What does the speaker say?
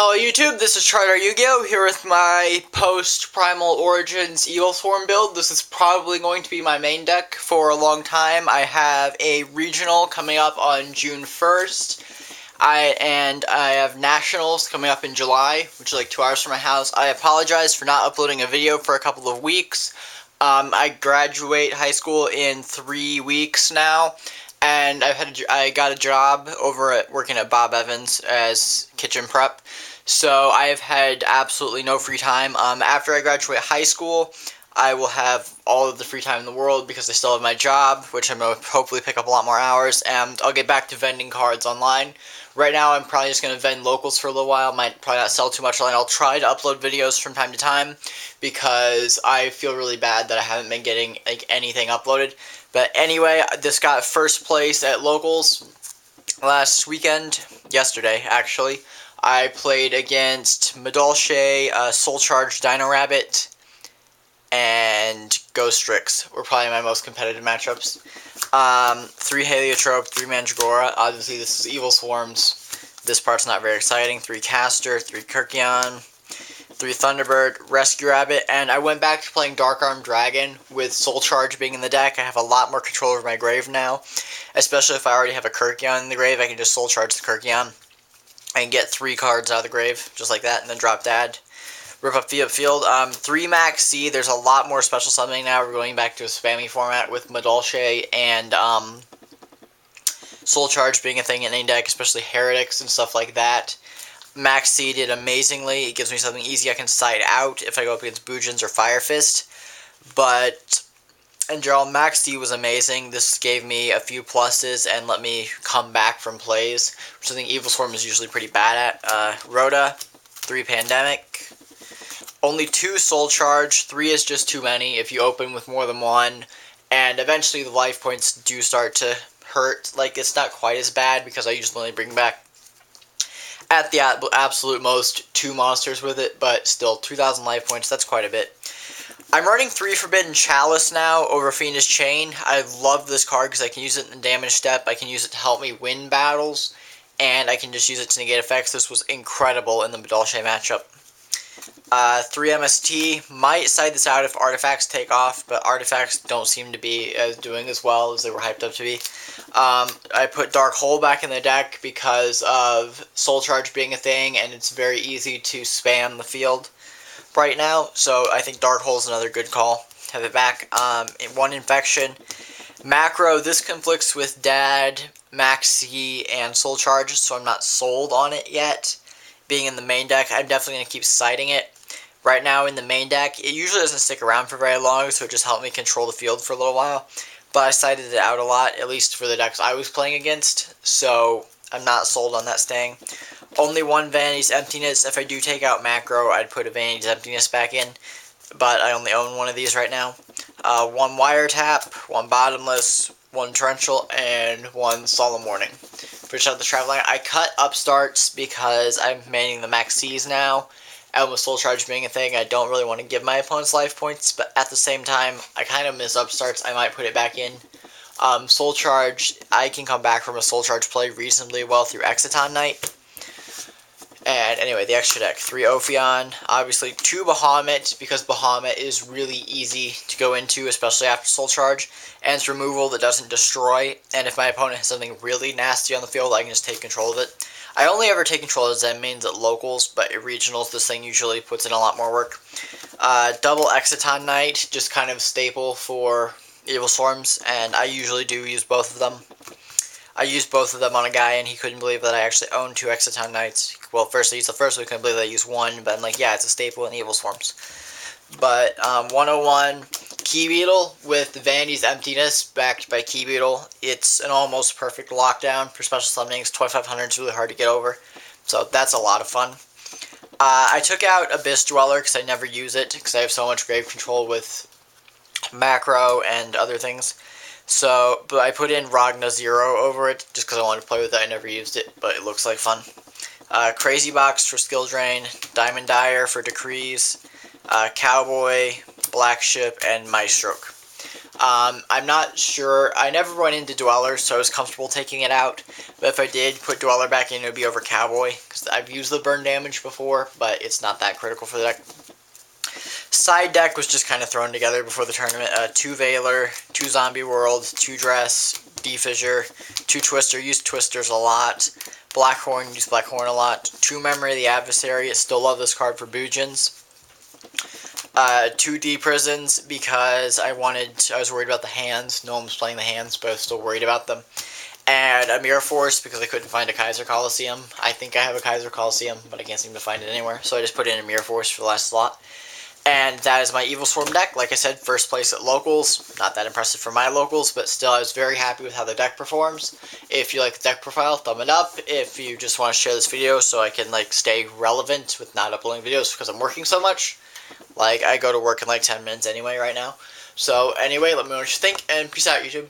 Hello YouTube, this is ChardarYuGiOh here with my Post-Primal Origins Evilswarm build. This is probably going to be my main deck for a long time. I have a regional coming up on June 1st, and I have nationals coming up in July, which is like 2 hours from my house. I apologize for not uploading a video for a couple of weeks. I graduate high school in 3 weeks now. And I got a job over at working at Bob Evans as kitchen prep, so I have had absolutely no free time. After I graduate high school, I will have all of the free time in the world because I still have my job, which I'm going to hopefully pick up a lot more hours, and I'll get back to vending cards online. Right now, I'm probably just going to vend locals for a little while. Might probably not sell too much online. I'll try to upload videos from time to time because I feel really bad that I haven't been getting anything uploaded. But anyway, this got first place at locals last weekend, yesterday actually. I played against Madolche, Soul Charge Dino Rabbit, and Ghost Strix were probably my most competitive matchups. 3 Heliotrope, 3 Mandragora. Obviously, this is Evilswarms. This part's not very exciting. 3 Caster, 3 Kirkion, 3 Thunderbird, Rescue Rabbit, and I went back to playing Dark Arm Dragon with Soul Charge being in the deck. I have a lot more control over my grave now, especially if I already have a Kirkion in the grave. I can just Soul Charge the Kirkion and get 3 cards out of the grave, just like that, and then drop Dad. Rip up field. 3 Max C. There's a lot more special summoning now. We're going back to a spammy format with Madolche and Soul Charge being a thing in any deck, especially Heretics and stuff like that. Max C did amazingly. It gives me something easy I can side out if I go up against Boojins or Fire Fist. But in general, Max C was amazing. This gave me a few pluses and let me come back from plays, which I think Evilswarm is usually pretty bad at. Rhoda, 3 Pandemic. Only 2 Soul Charge. 3 is just too many if you open with more than 1. And eventually the life points do start to hurt. Like, it's not quite as bad because I usually only bring back at the absolute most 2 monsters with it, but still 2,000 life points, that's quite a bit. I'm running 3 Forbidden Chalice now over Fiendish Chain. I love this card because I can use it in the damage step, I can use it to help me win battles, and I can just use it to negate effects. This was incredible in the Madolche matchup. 3 MST, might side this out if artifacts take off, but artifacts don't seem to be doing as well as they were hyped up to be. I put Dark Hole back in the deck because of Soul Charge being a thing, and it's very easy to spam the field right now, so I think Dark Hole is another good call. Have it back. 1 Infection. Macro, this conflicts with Dad, Max C, and Soul Charge, so I'm not sold on it yet. Being in the main deck, I'm definitely going to keep citing it. Right now in the main deck, it usually doesn't stick around for very long, so it just helped me control the field for a little while. But I cited it out a lot, at least for the decks I was playing against, so I'm not sold on that staying. Only 1 Vanity's Emptiness. If I do take out Macro, I'd put a Vanity's Emptiness back in, but I only own 1 of these right now. 1 Wiretap, 1 Bottomless, 1 Torrential, and 1 Solemn Warning. Finish out the Traveling. I cut upstarts because I'm manning the Max C's now, and with Soul Charge being a thing, I don't really want to give my opponents life points, but at the same time, I kind of miss upstarts. I might put it back in. Soul Charge, I can come back from a Soul Charge play reasonably well through Exciton Knight. And anyway, the extra deck, 3 Ophion, obviously 2 Bahamut, because Bahamut is really easy to go into, especially after Soul Charge, and it's removal that doesn't destroy, and if my opponent has something really nasty on the field, I can just take control of it. I only ever take control of Zen mains at locals, but at regionals, this thing usually puts in a lot more work. Double Exciton Knight, just kind of staple for Evilswarms, and I usually do use both of them. I used both of them on a guy, and he couldn't believe that I actually owned 2 Exciton Knights. Well, first I used the first one, he couldn't believe that I used 1, but I'm like, yeah, it's a staple in Evilswarms. But 101 Key Beetle with the Vanity's Emptiness backed by Key Beetle. It's an almost perfect lockdown for special summonings. 2500 is really hard to get over, so that's a lot of fun. I took out Abyss Dweller because I never use it because I have so much grave control with Macro and other things. So, but I put in Ragna 0 over it just because I wanted to play with it. I never used it, but it looks like fun. Crazy Box for Skill Drain, Diamond Dyer for Decrees, Cowboy, Black Ship, and Maestroke. I'm not sure. I never went into Dweller, so I was comfortable taking it out. But if I did put Dweller back in, it would be over Cowboy, because I've used the burn damage before, but it's not that critical for the deck. Side deck was just kind of thrown together before the tournament. 2 Veiler, 2 Zombie World, 2 Dress, D-Fissure, 2 Twister, used Twisters a lot. Blackhorn, used Blackhorn a lot. 2 Memory of the Adversary, still love this card for Boojins. 2 D-Prisons because I was worried about the hands. No one was playing the hands, but I was still worried about them. And a Mirror Force because I couldn't find a Kaiser Coliseum. I think I have a Kaiser Coliseum, but I can't seem to find it anywhere. So I just put in a Mirror Force for the last slot. And that is my Evilswarm deck. Like I said, first place at locals. Not that impressive for my locals, but still I was very happy with how the deck performs. If you like the deck profile, thumb it up. If you just want to share this video so I can stay relevant with not uploading videos because I'm working so much. I go to work in 10 minutes anyway right now. So anyway, let me know what you think, and peace out, YouTube.